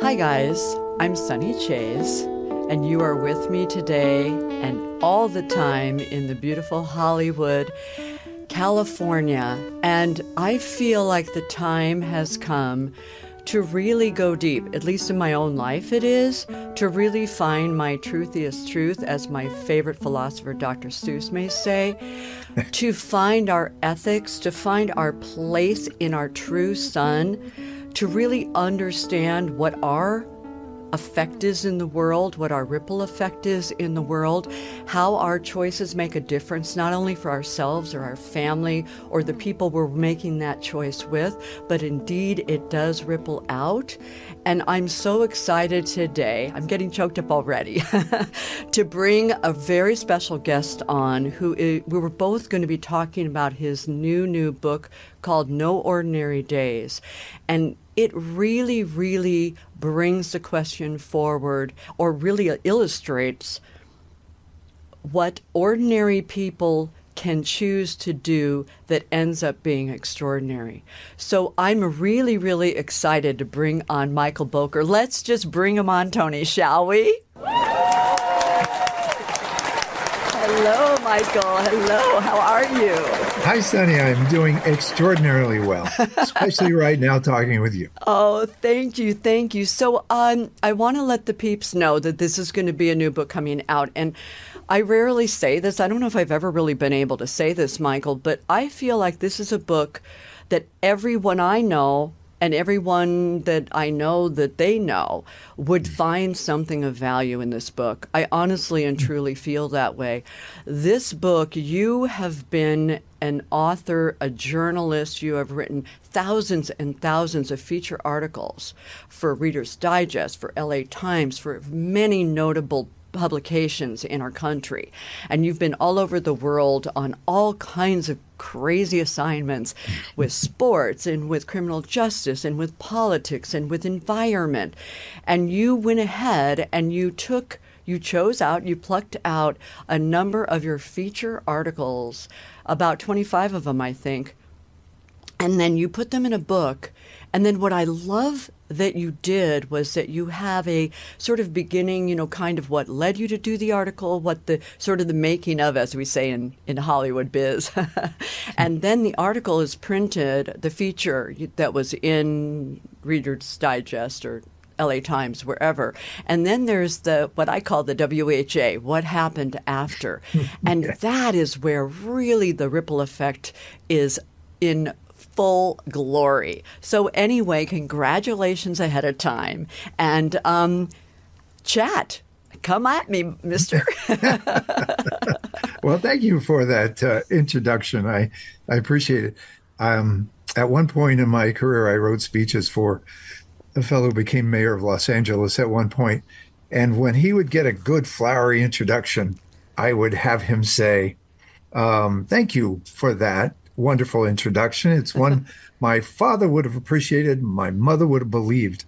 Hi guys, I'm Sunny Chayes, and you are with me today and all the time in the beautiful Hollywood, California. And I feel like the time has come to really go deep, at least in my own life it is, to really find my truthiest truth, as my favorite philosopher Dr. Seuss may say, to find our ethics, to find our place in our true sun, to really understand what our effect is in the world, what our ripple effect is in the world, how our choices make a difference, not only for ourselves or our family or the people we're making that choice with, but indeed it does ripple out. And I'm so excited today, I'm getting choked up already, to bring a very special guest on we were both going to be talking about his new book called No Ordinary Days. And it really, really brings the question forward, or really illustrates what ordinary people can choose to do that ends up being extraordinary. So I'm really, really excited to bring on Michael Bowker. Let's just bring him on, Tony, shall we? Hello, Michael. Hello. How are you? Hi, Sunny. I'm doing extraordinarily well, especially right now talking with you. Oh, thank you. Thank you. So I want to let the peeps know that this is going to be a new book coming out. And I rarely say this. I don't know if I've ever really been able to say this, Michael, but I feel like this is a book that everyone I know and everyone that I know that they know would find something of value in this book. I honestly and truly feel that way. This book, you have been an author, a journalist. You have written thousands and thousands of feature articles for Reader's Digest, for LA Times, for many notable publications in our country. And you've been all over the world on all kinds of crazy assignments with sports and with criminal justice and with politics and with environment. And you went ahead and you plucked out a number of your feature articles, about 25 of them, I think, and then you put them in a book. And then what I love that you did was that you have a sort of beginning, kind of what led you to do the article, what the sort of the making of, as we say in Hollywood biz. And then the article is printed, the feature that was in Reader's Digest or LA Times, wherever. And then there's what I call the WHA, what happened after. And that is where really the ripple effect is in full glory. So anyway, congratulations ahead of time. And chat, come at me, mister. Well, thank you for that introduction. I appreciate it. At one point in my career, I wrote speeches for a fellow who became mayor of Los Angeles at one point. And when he would get a good flowery introduction, I would have him say, thank you for that wonderful introduction. It's one my father would have appreciated, my mother would have believed.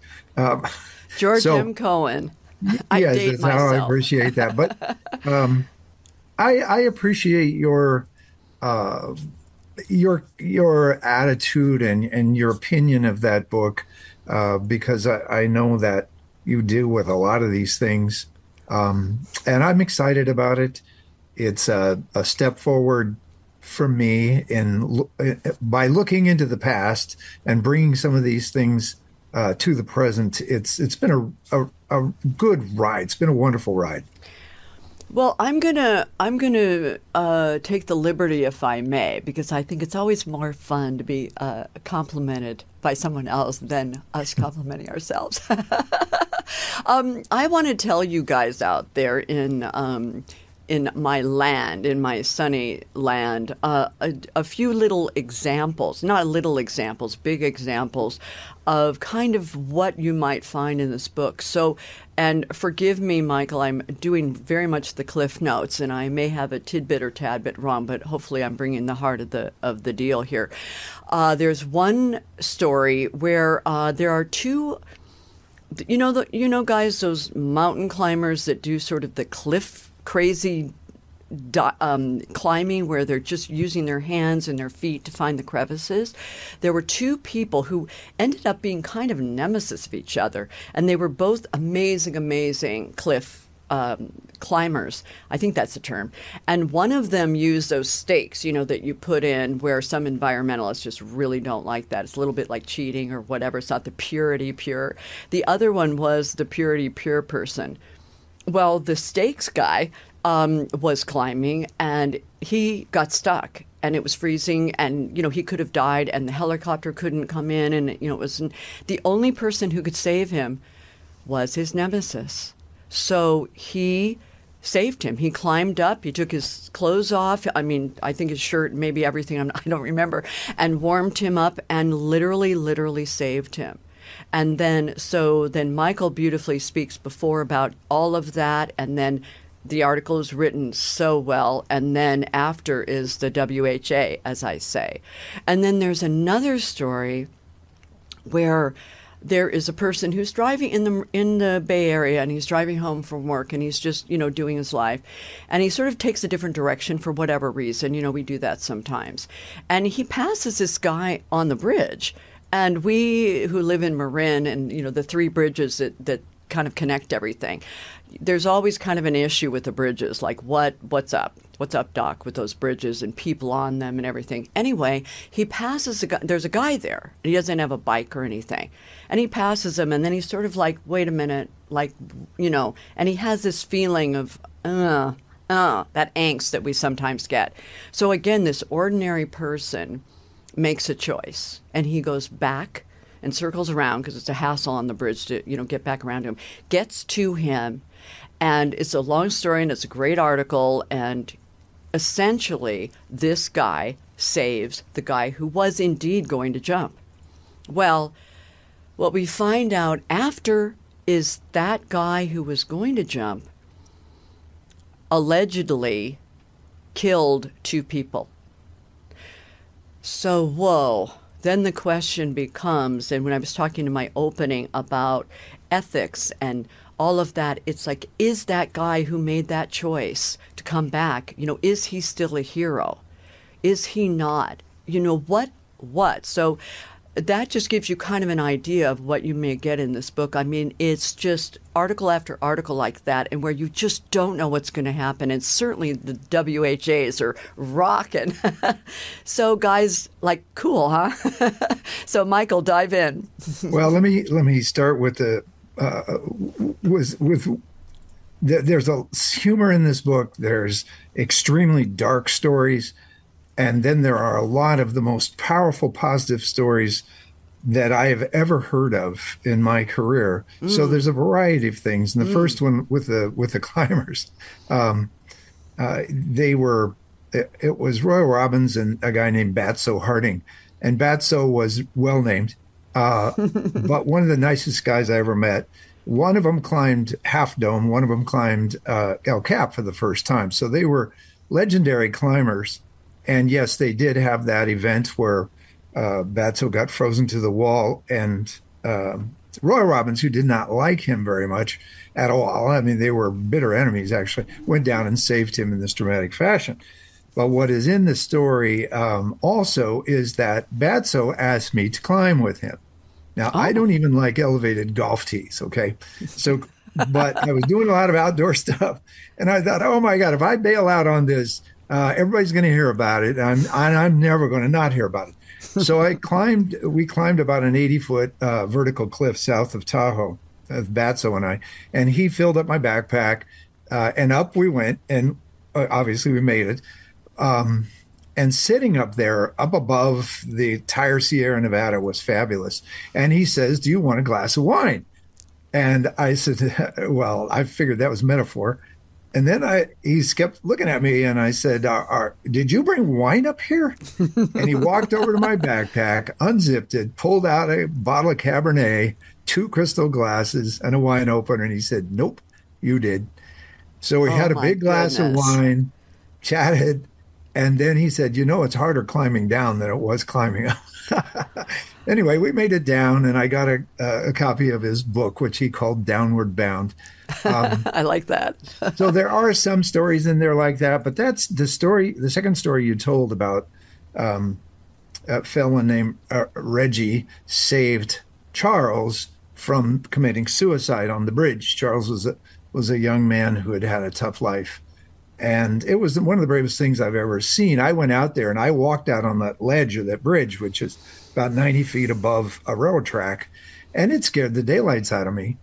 George M. Cohen. Yes, that's how I appreciate that. But I appreciate your attitude and your opinion of that book, because I know that you deal with a lot of these things, and I'm excited about it. It's a step forward for me by looking into the past and bringing some of these things to the present. It's been a good ride. It's been a wonderful ride. Well, I'm gonna take the liberty, if I may, because I think it's always more fun to be complimented by someone else than us complimenting ourselves. I want to tell you guys out there in my land, in my sunny land, a few little examples, not little examples, big examples of kind of what you might find in this book. So, and forgive me, Michael, I'm doing very much the Cliff Notes, and I may have a tidbit or tad bit wrong, but hopefully I'm bringing the heart of the deal here. There's one story where there are two, guys, those mountain climbers that do sort of the cliff crazy climbing where they're just using their hands and their feet to find the crevices. There were two people who ended up being kind of nemesis of each other, and they were both amazing, amazing cliff climbers. I think that's the term. And one of them used those stakes, that you put in, where some environmentalists just really don't like that. It's a little bit like cheating or whatever. It's not the purity pure. The other one was the purity pure person. Well, the stakes guy was climbing, and he got stuck, and it was freezing, and he could have died, and the helicopter couldn't come in, and it was the only person who could save him was his nemesis. So he saved him. He climbed up. He took his clothes off. I mean, I think his shirt, maybe everything. I don't remember, and warmed him up, and literally saved him. And then Michael beautifully speaks before about all of that, and then the article is written so well, and then after is the WHA, as I say. And then there's another story where there is a person who's driving in the Bay Area, and he's driving home from work, and he's just, doing his life. And he sort of takes a different direction for whatever reason. We do that sometimes. And he passes this guy on the bridge. And we who live in Marin and, the three bridges that kind of connect everything, there's always kind of an issue with the bridges, like what's up? What's up, Doc, with those bridges and people on them and everything? Anyway, he passes a guy. There's a guy there. He doesn't have a bike or anything. And he passes him, and then he's sort of like, wait a minute, like, and he has this feeling of, that angst that we sometimes get. So again, this ordinary person makes a choice, and he goes back and circles around because it's a hassle on the bridge to, get back around to him, gets to him, and it's a long story, and it's a great article, and essentially this guy saves the guy who was indeed going to jump. Well, what we find out after is that guy who was going to jump allegedly killed two people. So, whoa. Then the question becomes, and when I was talking to my opening about ethics and all of that, it's like, is that guy who made that choice to come back, is he still a hero? Is he not? What? So that just gives you kind of an idea of what you may get in this book. I mean, it's just article after article like that, and where you just don't know what's going to happen. And certainly the WHAs are rocking. So guys, like, cool, huh? So Michael, dive in. Well, let me start with there's a humor in this book. There's extremely dark stories. And then there are a lot of the most powerful, positive stories that I have ever heard of in my career. So there's a variety of things. And the first one with the climbers, it was Roy Robbins and a guy named Batso Harding. And Batso was well named, but one of the nicest guys I ever met. One of them climbed Half Dome. One of them climbed El Cap for the first time. So they were legendary climbers. And yes, they did have that event where Batso got frozen to the wall, and Roy Robbins, who did not like him very much at all, I mean, they were bitter enemies, actually, went down and saved him in this dramatic fashion. But what is in the story also is that Batso asked me to climb with him. Now, I don't even like elevated golf tees, okay? So, but I was doing a lot of outdoor stuff, and I thought, oh my God, if I bail out on this, everybody's going to hear about it. I'm never going to not hear about it. So we climbed about an 80-foot vertical cliff south of Tahoe, Batso and I, and he filled up my backpack, and up we went, and obviously we made it. And sitting up there, up above the entire Sierra Nevada was fabulous. And he says, do you want a glass of wine? And I said, well, I figured that was metaphor. And then he kept looking at me, and I said, did you bring wine up here? And he walked over to my backpack, unzipped it, pulled out a bottle of Cabernet, 2 crystal glasses, and a wine opener. And he said, nope, you did. So we had a big glass of wine, chatted. And then he said, it's harder climbing down than it was climbing up. Anyway, we made it down, and I got a copy of his book, which he called Downward Bound. I like that. So there are some stories in there like that, but that's the story. The second story you told about a fellow named Reggie saved Charles from committing suicide on the bridge. Charles was a young man who had had a tough life, and it was one of the bravest things I've ever seen. I went out there and I walked out on that ledge of that bridge, which is about 90 feet above a railroad track, and it scared the daylights out of me.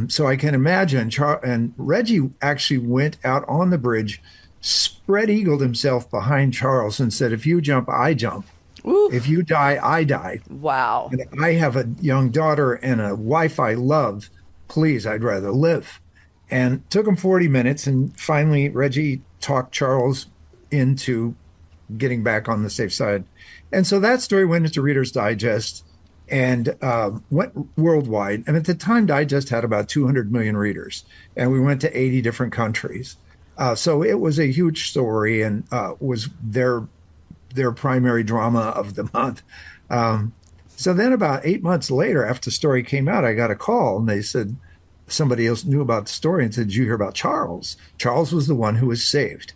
So I can imagine. And Reggie actually went out on the bridge, spread eagled himself behind Charles, and said, "If you jump, I jump. Oof. If you die, I die. Wow. And I have a young daughter and a wife I love. Please, I'd rather live." And it took him 40 minutes. And finally, Reggie talked Charles into getting back on the safe side. And so that story went into Reader's Digest and went worldwide. And at the time, Digest had about 200 million readers. And we went to 80 different countries. So it was a huge story and was their primary drama of the month. So then about 8 months later, after the story came out, I got a call and they said somebody else knew about the story and said, "Did you hear about Charles? Charles was the one who was saved."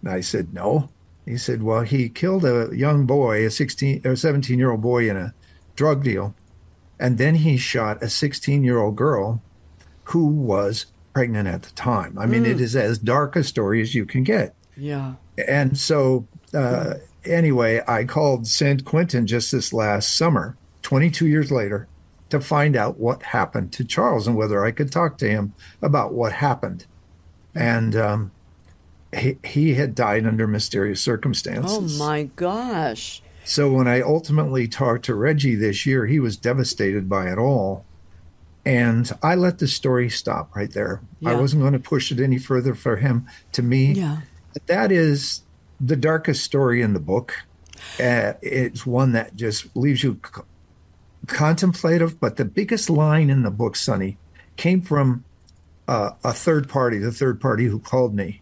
And I said, "No." He said, "Well, he killed a young boy, a 16 or 17-year-old boy in a drug deal. And then he shot a 16-year-old girl who was pregnant at the time." I mean, it is as dark a story as you can get. Yeah. And so anyway, I called San Quentin just this last summer, 22 years later, to find out what happened to Charles and whether I could talk to him about what happened. And he had died under mysterious circumstances. Oh my gosh. So when I ultimately talked to Reggie this year, he was devastated by it all. And I let the story stop right there. Yeah. I wasn't going to push it any further for him. To me, Yeah. that is the darkest story in the book. It's one that just leaves you contemplative. But the biggest line in the book, Sonny, came from a third party, the third party who called me.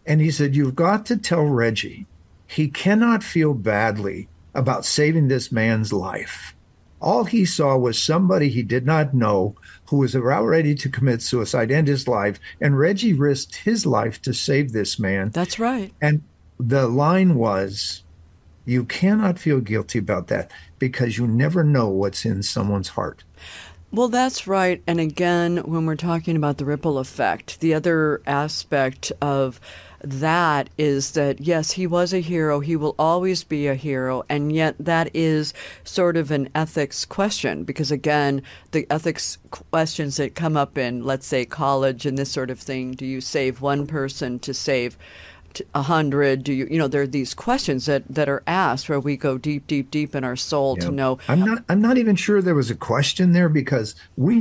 And he said, "You've got to tell Reggie he cannot feel badly about saving this man's life. All he saw was somebody he did not know who was about ready to commit suicide, end his life. And Reggie risked his life to save this man." That's right. And the line was, "You cannot feel guilty about that because you never know what's in someone's heart." Well, that's right. And again, when we're talking about the ripple effect, the other aspect of that is that, yes, he was a hero. He will always be a hero. And yet that is sort of an ethics question because, again, the ethics questions that come up in, let's say, college and this sort of thing, do you save one person to save 100? Do you know, there are these questions that are asked where we go deep, deep, deep in our soul to know. I'm not even sure there was a question there because we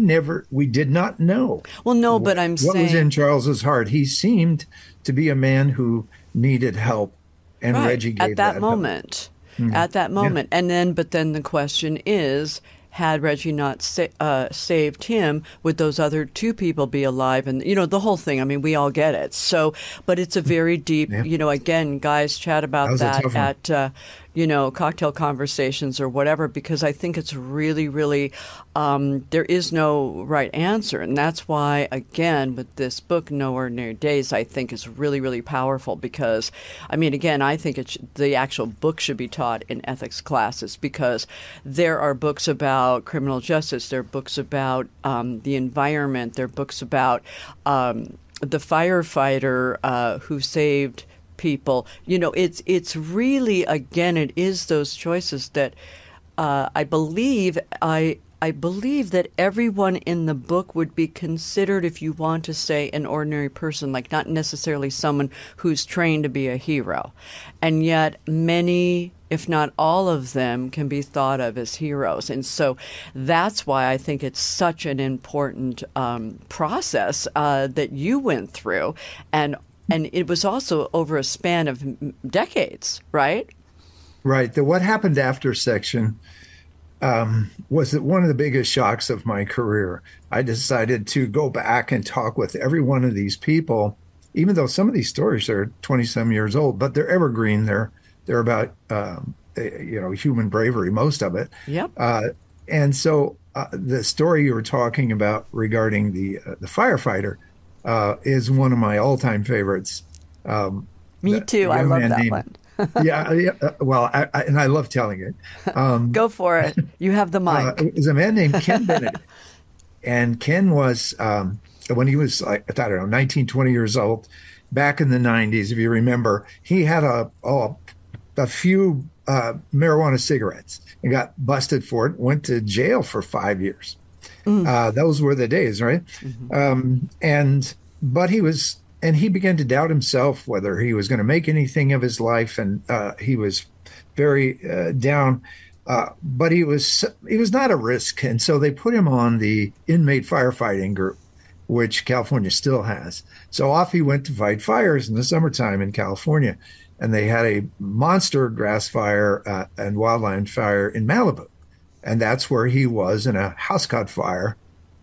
did not know. Well, no, but I'm saying what was in Charles's heart. He seemed to be a man who needed help, and right, Reggie gave at that moment. Mm-hmm. At that moment. Yeah. And then, but then the question is, had Reggie not saved him, would those other two people be alive? And, you know, the whole thing, I mean, we all get it. So, but it's a very deep, you know, again, guys chat about that at, you know, cocktail conversations or whatever, because I think it's really, really, there is no right answer. And that's why, again, with this book, No Ordinary Days, I think is really, really powerful because, I mean, again, I think the actual book should be taught in ethics classes because there are books about criminal justice, there are books about the environment, there are books about the firefighter who saved people. You know, it's really, again, it is those choices that I believe that everyone in the book would be considered, if you want to say, an ordinary person, like not necessarily someone who's trained to be a hero. And yet many, if not all of them, can be thought of as heroes. And so that's why I think it's such an important process that you went through. And it was also over a span of decades, right? Right. The What Happened After section was one of the biggest shocks of my career. I decided to go back and talk with every one of these people, even though some of these stories are 20-some years old, but they're evergreen. They're about human bravery, most of it. Yep. And so the story you were talking about regarding the firefighter is one of my all-time favorites. Me The too. I young love man that named, one. yeah, yeah well, and I love telling it. Um, Go for it. You have the mic. it was a man named Ken Benedict. And Ken was, when he was like, I don't know, 19, 20 years old, back in the 90s, if you remember, he had a few marijuana cigarettes and got busted for it, went to jail for 5 years. Those were the days, right? Mm-hmm. But he began to doubt himself whether he was going to make anything of his life. And he was very down. But he was not a risk, and so they put him on the inmate firefighting group, which California still has. So off he went to fight fires in the summertime in California, and they had a monster grass fire and wildland fire in Malibu, and that's where he was in a house caught fire.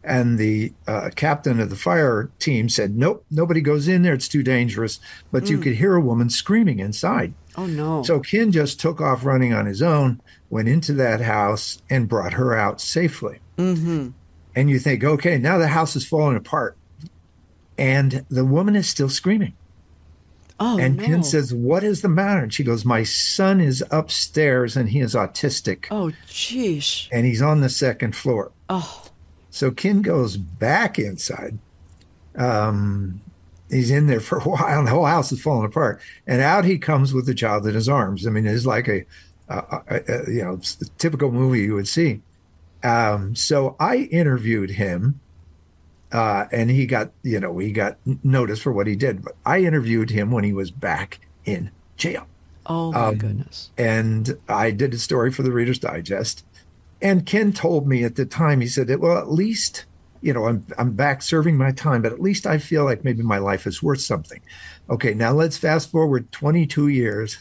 And the captain of the fire team said, "Nope, nobody goes in there; it's too dangerous." But you could hear a woman screaming inside. Oh, no. So Ken just took off running on his own, went into that house, and brought her out safely. Mm-hmm. And you think, okay, now the house is falling apart. And the woman is still screaming. Oh, And no. Ken says, "What is the matter?" And she goes, "My son is upstairs and he is autistic. Oh, jeez. And he's on the second floor." Oh, So Ken goes back inside. He's in there for a while, and the whole house is falling apart. And out he comes with the child in his arms. I mean, it's like a typical movie you would see. So I interviewed him, and he got noticed for what he did. But I interviewed him when he was back in jail. oh my goodness. And I did a story for the Reader's Digest. And Ken told me at the time, he said, "Well, at least, I'm back serving my time, but at least I feel like maybe my life is worth something." Okay, now let's fast forward 22 years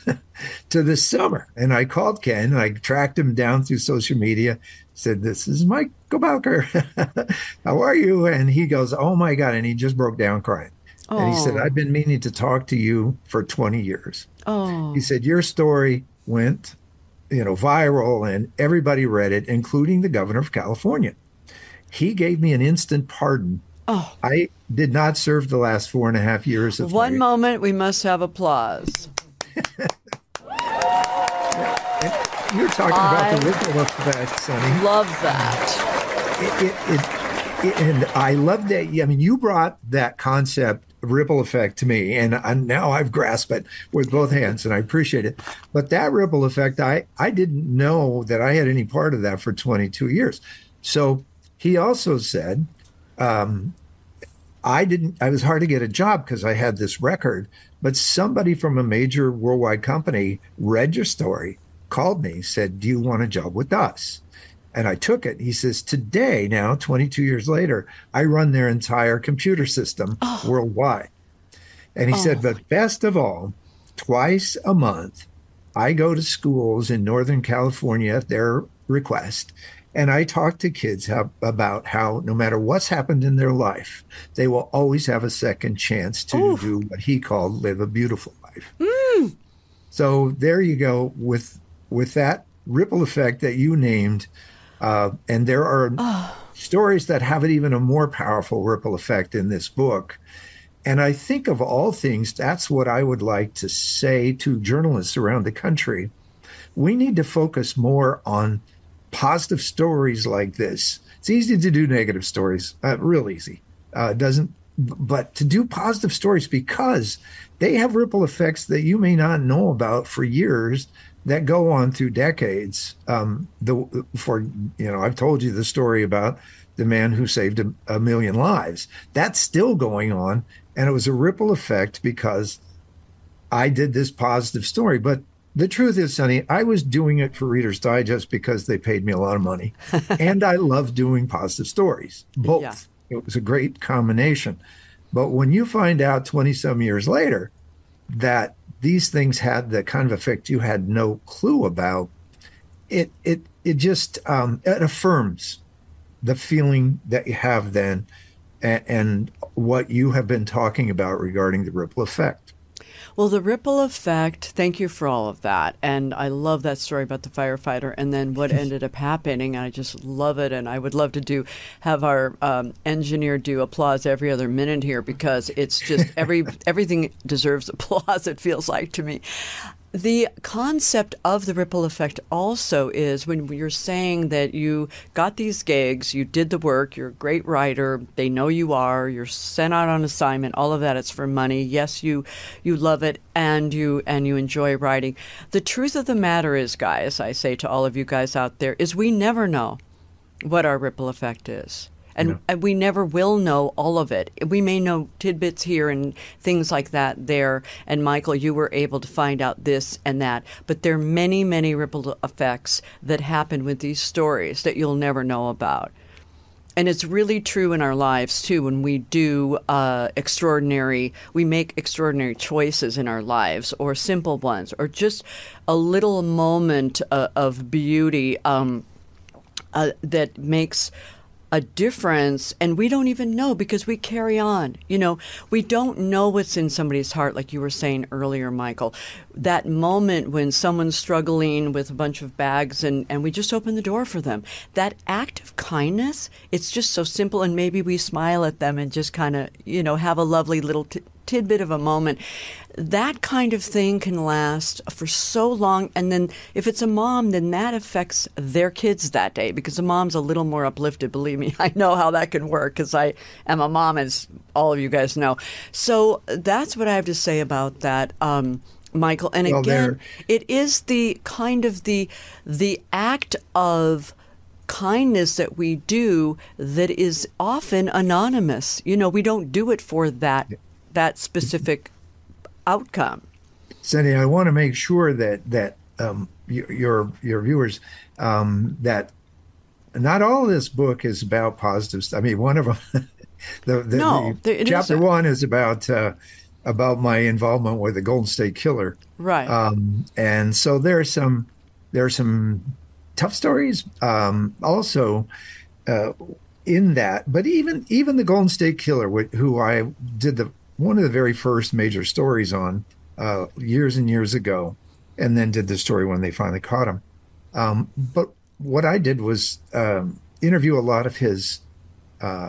to this summer. And I called Ken, and I tracked him down through social media, said, "This is Michael Bowker. How are you?" And he goes, "Oh my God." And he just broke down crying. And he said, "I've been meaning to talk to you for 20 years. Oh, He said, "Your story went viral, and everybody read it, including the governor of California. He gave me an instant pardon. oh. I did not serve the last 4.5 years of One my." moment, we must have applause. You're talking about the ripple effect, Sonny. Love that. And I love that. I mean, you brought that concept, ripple effect, to me, and now I've grasped it with both hands, and I appreciate it. But that ripple effect, I didn't know that I had any part of that for 22 years. So he also said, I was hard to get a job because I had this record, but somebody from a major worldwide company read your story, called me, said, "Do you want a job with us?" And I took it. He says, today, now 22 years later, I run their entire computer system worldwide. And he said, but best of all, twice a month, I go to schools in Northern California at their request, and I talk to kids about how no matter what's happened in their life, they will always have a second chance to do what he called live a beautiful life. So there you go with that ripple effect that you named. And there are stories that have even a more powerful ripple effect in this book. And I think of all things, that's what I would like to say to journalists around the country. We need to focus more on positive stories like this. It's easy to do negative stories, real easy. But to do positive stories, because they have ripple effects that you may not know about for years, that go on through decades. I've told you the story about the man who saved a million lives. That's still going on, and it was a ripple effect because I did this positive story. But the truth is, Sonny, I was doing it for Reader's Digest because they paid me a lot of money, and I love doing positive stories. Both. Yeah. It was a great combination. But when you find out 20-some years later that these things had the kind of effect you had no clue about, it just it affirms the feeling that you have then and what you have been talking about regarding the ripple effect. Well, the ripple effect, thank you for all of that. And I love that story about the firefighter and then what ended up happening. I just love it. And I would love to have our engineer do applause every other minute here because it's just everything deserves applause, it feels like to me. The concept of the ripple effect also is when you're saying that you got these gigs, you did the work, you're a great writer, they know you are, you're sent out on assignment, all of that, it's for money. Yes, you love it and you enjoy writing. The truth of the matter is, guys, I say to all of you guys out there, is we never know what our ripple effect is. And we never will know all of it. We may know tidbits here and things like that there. And Michael, you were able to find out this and that. But there are many, many ripple effects that happen with these stories that you'll never know about. And it's really true in our lives, too, when we do we make extraordinary choices in our lives, or simple ones, or just a little moment of beauty that makes a difference, and we don't even know because we carry on. We don't know what's in somebody's heart, like you were saying earlier, Michael. That moment when someone's struggling with a bunch of bags and we just open the door for them. That act of kindness, it's just so simple, and maybe we smile at them and just kind of, have a lovely little tidbit of a moment. That kind of thing can last for so long. And then if it's a mom, then that affects their kids that day because the mom's a little more uplifted. Believe me, I know how that can work because I am a mom, as all of you guys know. So that's what I have to say about that, Michael. And again, it is the kind of the act of kindness that we do that is often anonymous. We don't do it for that specific outcome. Cindy, I want to make sure that your viewers that not all of this book is about positive stuff. I mean, one of them, chapter one is about my involvement with the Golden State Killer, right? And so there are some tough stories also in that, but even the Golden State Killer, who I did one of the very first major stories on years and years ago, and then did the story when they finally caught him. But what I did was interview a lot of his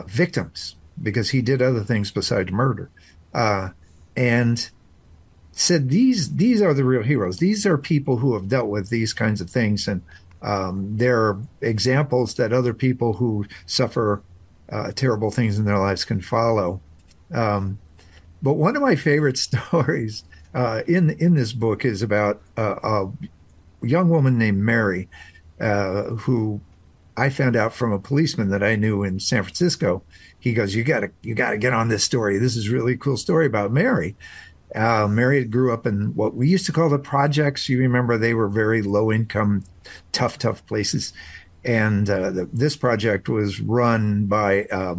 victims because he did other things besides murder, and said these are the real heroes. These are people who have dealt with these kinds of things, and they're examples that other people who suffer terrible things in their lives can follow. But one of my favorite stories in this book is about a young woman named Mary, who I found out from a policeman that I knew in San Francisco. He goes, "You gotta get on this story. This is a really cool story about Mary." Mary grew up in what we used to call the projects. You remember they were very low income, tough places. And this project was run by a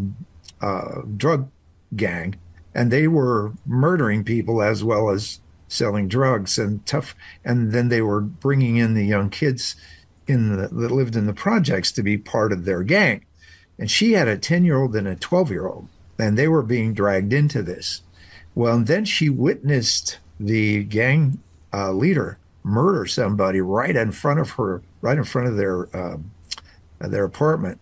drug gang, and they were murdering people as well as selling drugs and tough. And then they were bringing in the young kids that lived in the projects to be part of their gang. And she had a 10-year-old and a 12-year-old, and they were being dragged into this. Well, and then she witnessed the gang leader murder somebody right in front of their apartment.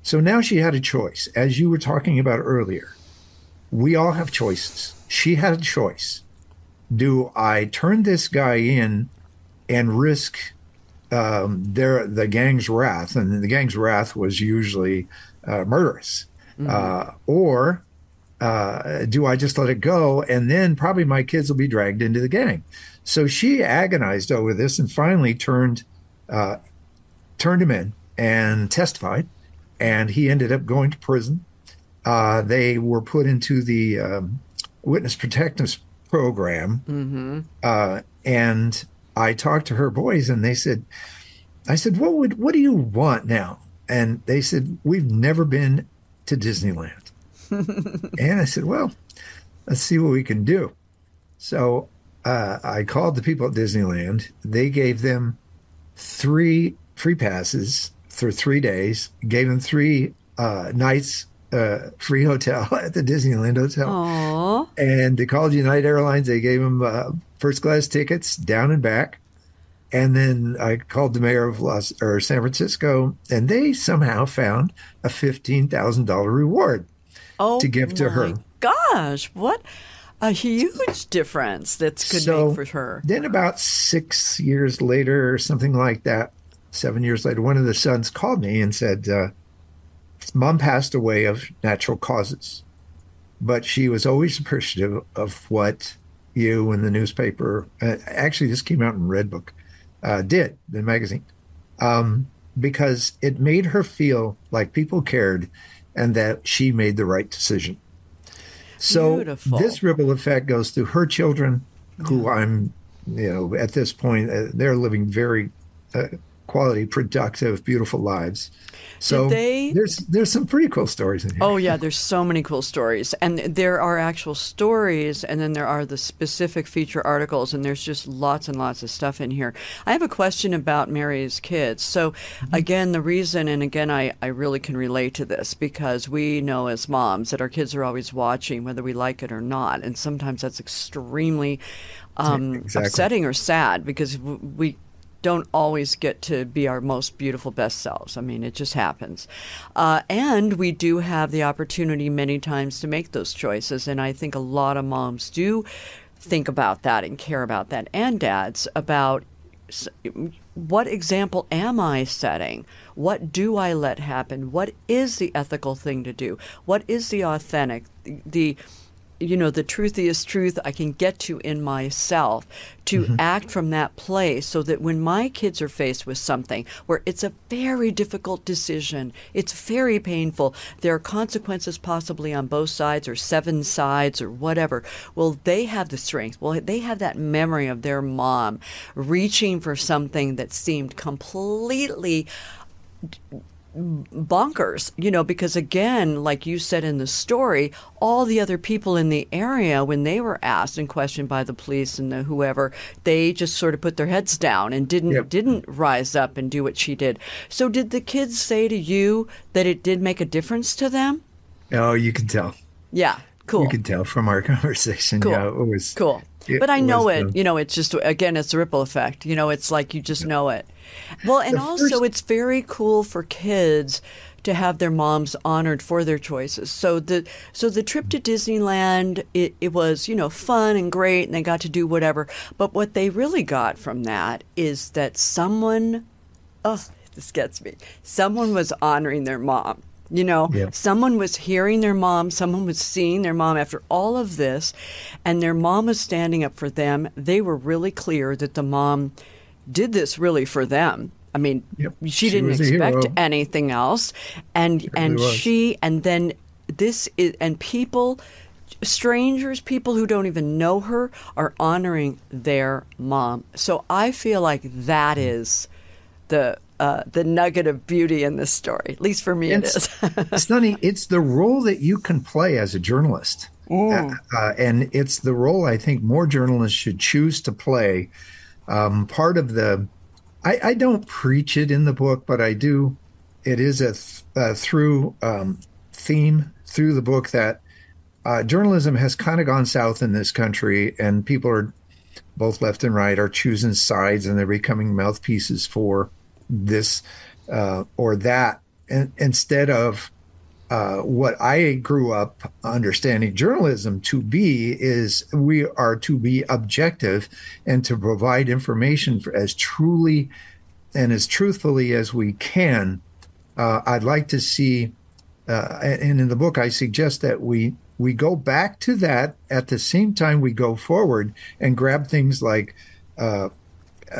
So now she had a choice. As you were talking about earlier, we all have choices. She had a choice. Do I turn this guy in and risk the gang's wrath? And the gang's wrath was usually murderous. Mm-hmm. Or do I just let it go? And then probably my kids will be dragged into the gang. So she agonized over this and finally turned him in and testified. And he ended up going to prison. They were put into the witness protection program. Mm-hmm. And I talked to her boys, and I said, what do you want now? And they said, we've never been to Disneyland. And I said, well, let's see what we can do. So I called the people at Disneyland. They gave them 3 free passes for 3 days, gave them 3 nights free hotel at the Disneyland Hotel. Oh, And they called United Airlines. They gave him first class tickets down and back. And then I called the mayor of San Francisco, and they somehow found a $15,000 reward to oh give to my her. gosh! What a huge difference that could make for her. Then about 6 years later, or something like that, 7 years later, one of the sons called me and said, Mom passed away of natural causes, but she was always appreciative of what you and the newspaper, actually this came out in Redbook, did, the magazine, because it made her feel like people cared and that she made the right decision. So Beautiful. this ripple effect goes through her children, who I'm, at this point, they're living very quality, productive, beautiful lives. So there's some pretty cool stories in here. Oh, yeah, there's so many cool stories. And there are actual stories, and then there are the specific feature articles, and there's just lots and lots of stuff in here. I have a question about Mary's kids. So, again, the reason, and again, I really can relate to this, because we know as moms that our kids are always watching, whether we like it or not. And sometimes that's extremely upsetting or sad, because we don't always get to be our most beautiful, best selves. I mean, it just happens. And we do have the opportunity many times to make those choices. And I think a lot of moms do think about that and care about that, and dads, about what example am I setting? What do I let happen? What is the ethical thing to do? What is the authentic, the truthiest truth I can get to in myself, to act from that place, so that when my kids are faced with something where it's a very difficult decision, it's very painful, there are consequences possibly on both sides or 7 sides or whatever, well, they have the strength. Well, they have that memory of their mom reaching for something that seemed completely bonkers, because again, like you said in the story, all the other people in the area, when they were asked and questioned by the police and the whoever, they just sort of put their heads down and didn't rise up and do what she did. So did the kids say to you that it did make a difference to them? Oh, you can tell. Yeah, cool. You can tell from our conversation. Cool. Yeah, it was cool. But I know it, it's just, again, it's the ripple effect. It's like you just know it. Well, and also it's very cool for kids to have their moms honored for their choices. So the trip to Disneyland, it was, fun and great, and they got to do whatever. But what they really got from that is that someone, this gets me, someone was honoring their mom. Someone was hearing their mom, someone was seeing their mom after all of this, and their mom was standing up for them. They were really clear that the mom did this really for them. I mean, she didn't expect anything else. And then this is, and people, strangers, people who don't even know her, are honoring their mom. So I feel like that is the nugget of beauty in this story. At least for me, it is. Sonny, it's the role that you can play as a journalist. And it's the role I think more journalists should choose to play. Part of I don't preach it in the book, but I do. It is a through theme through the book that journalism has kind of gone south in this country, and people are, both left and right, are choosing sides, and they're becoming mouthpieces for this or that, and instead of what I grew up understanding journalism to be, is we are to be objective and to provide information as truly and as truthfully as we can. I'd like to see, and in the book I suggest that we go back to that at the same time we go forward and grab things like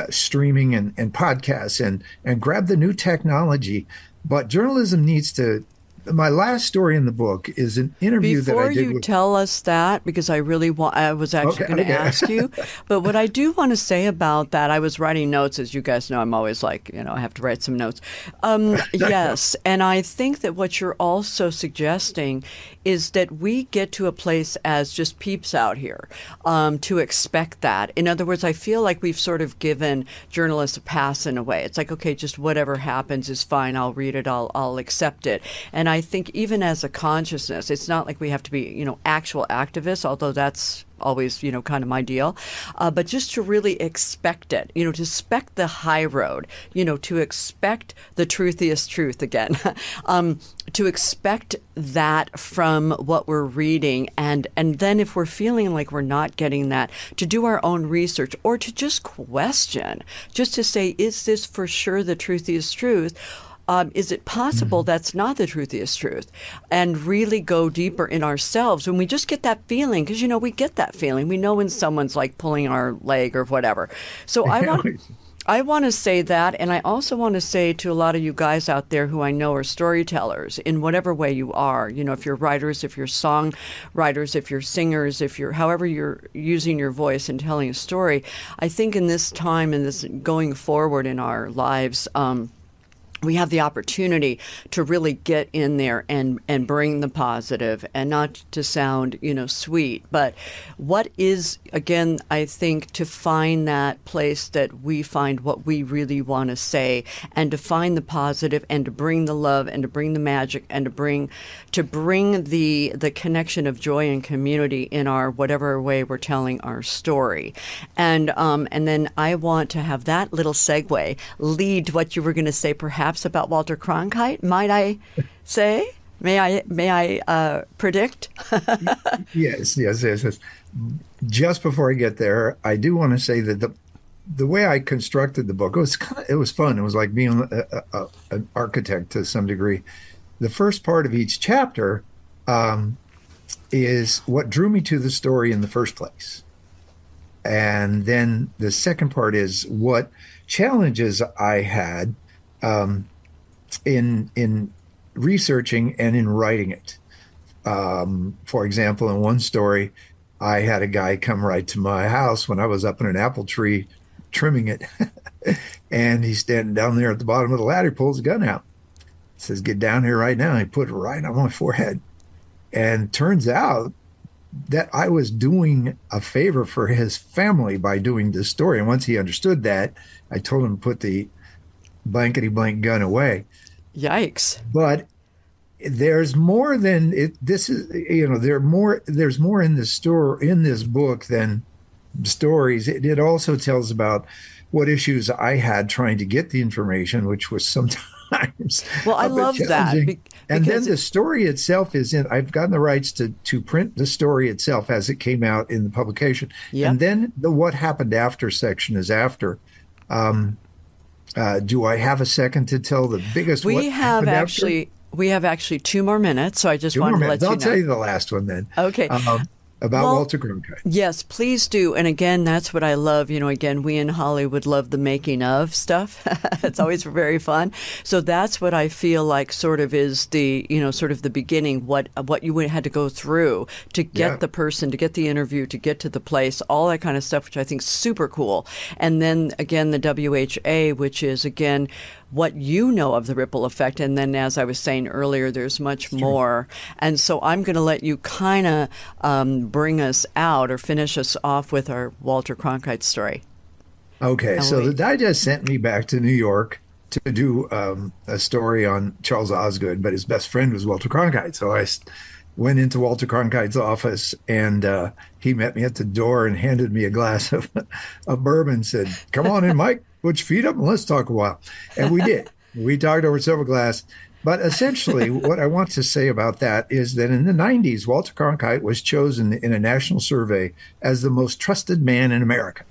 streaming and podcasts and grab the new technology. But journalism needs to. My last story in the book is an interview that I did. Before you tell us that, because I was actually going to ask you, but what I do want to say about that, I was writing notes, as you guys know, I'm always like, I have to write some notes. Yes, and I think that what you're also suggesting is that we get to a place as just peeps out here to expect that. In other words, I feel like we've sort of given journalists a pass in a way. It's like, okay, just whatever happens is fine. I'll read it. I'll accept it. And I think even as a consciousness, it's not like we have to be, actual activists, although that's always, kind of my deal. But just to really expect it, to expect the high road, to expect the truthiest truth again, to expect that from what we're reading. And then if we're feeling like we're not getting that, to do our own research or to just question, just to say, is this for sure the truthiest truth? Is it possible that's not the truthiest truth? And really go deeper in ourselves when we just get that feeling, because, we get that feeling. We know when someone's like pulling our leg or whatever. So I want to say that. And I also want to say to a lot of you guys out there who I know are storytellers in whatever way you are, if you're writers, if you're songwriters, if you're singers, if you're however you're using your voice and telling a story, I think in this time and this going forward in our lives, we have the opportunity to really get in there and bring the positive, and not to sound, sweet, but what is, again, I think, to find that place that we find what we really want to say, and to find the positive, and to bring the love, and to bring the magic, and to bring the connection of joy and community in our whatever way we're telling our story. And then I want to have that little segue lead to what you were going to say, perhaps about Walter Cronkite, might I say? May I predict? Yes. Just before I get there, I do want to say that the way I constructed the book, it was fun. It was like being an architect to some degree. The first part of each chapter is what drew me to the story in the first place. And then the second part is what challenges I had in researching and in writing it. For example, in one story, I had a guy come right to my house when I was up in an apple tree trimming it. And he's standing down there at the bottom of the ladder, pulls a gun out, says, "Get down here right now." And he put it right on my forehead. And turns out that I was doing a favor for his family by doing this story. And once he understood that, I told him to put the blankety blank gun away. Yikes. But there's more than it. This is, there's more in this story, in this book, than stories. It also tells about what issues I had trying to get the information, which was sometimes I love that. And then the story itself I've gotten the rights to print the story itself as it came out in the publication. Yep. And then the what happened after section is after. Do I have a second to tell the biggest? We have actually 2 more minutes, so I just wanted to let you know. I'll tell you the last one then. Okay. About Walter Cronkite. Yes, please do. And again, that's what I love. Again, we in Hollywood love the making of stuff. It's always very fun. So that's what I feel like sort of is the, sort of the beginning, what you had to go through to get the person, to get the interview, to get to the place, all that kind of stuff, which I think is super cool. And then again, the WHA, which is again, what you know of the ripple effect. And then, as I was saying earlier, there's much more. And so I'm going to let you kind of bring us out or finish us off with our Walter Cronkite story. Okay. So the Digest sent me back to New York to do a story on Charles Osgood, but his best friend was Walter Cronkite. So I went into Walter Cronkite's office, and he met me at the door and handed me a glass of bourbon, said, "Come on in, Mike. Put your feet up and let's talk a while." And we did. We talked over several glasses. But essentially, what I want to say about that is that in the 90s, Walter Cronkite was chosen in a national survey as the most trusted man in America.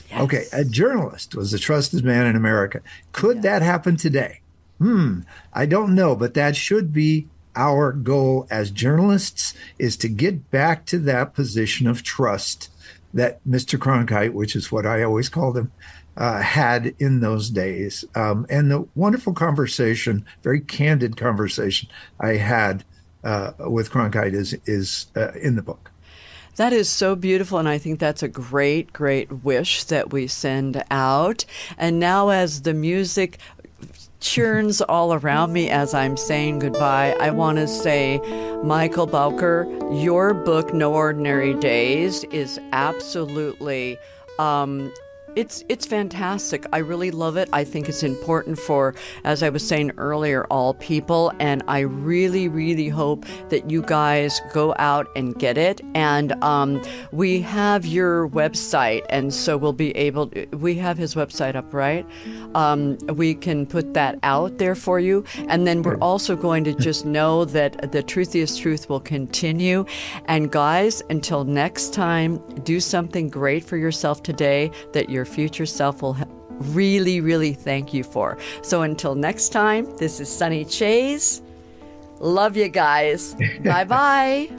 Yes. Okay, a journalist was the trusted man in America. Could that happen today? I don't know, but that should be our goal as journalists, is to get back to that position of trust that Mr. Cronkite, which is what I always called him, had in those days. And the wonderful conversation, very candid conversation I had with Cronkite is in the book. That is so beautiful, and I think that's a great, great wish that we send out. And now as the music churns all around me as I'm saying goodbye, I want to say, Michael Bowker, your book, No Ordinary Days, is absolutely It's fantastic. I really love it. I think it's important for, as I was saying earlier, all people. And I really, really hope that you guys go out and get it. And we have your website, and so we'll be able to, we have his website up, right? We can put that out there for you. And then we're also going to just know that the Truthiest Truth will continue. And guys, until next time, do something great for yourself today that your future self will really, really thank you for. So until next time, this is Sunny Chayes. Love you guys. Bye-bye.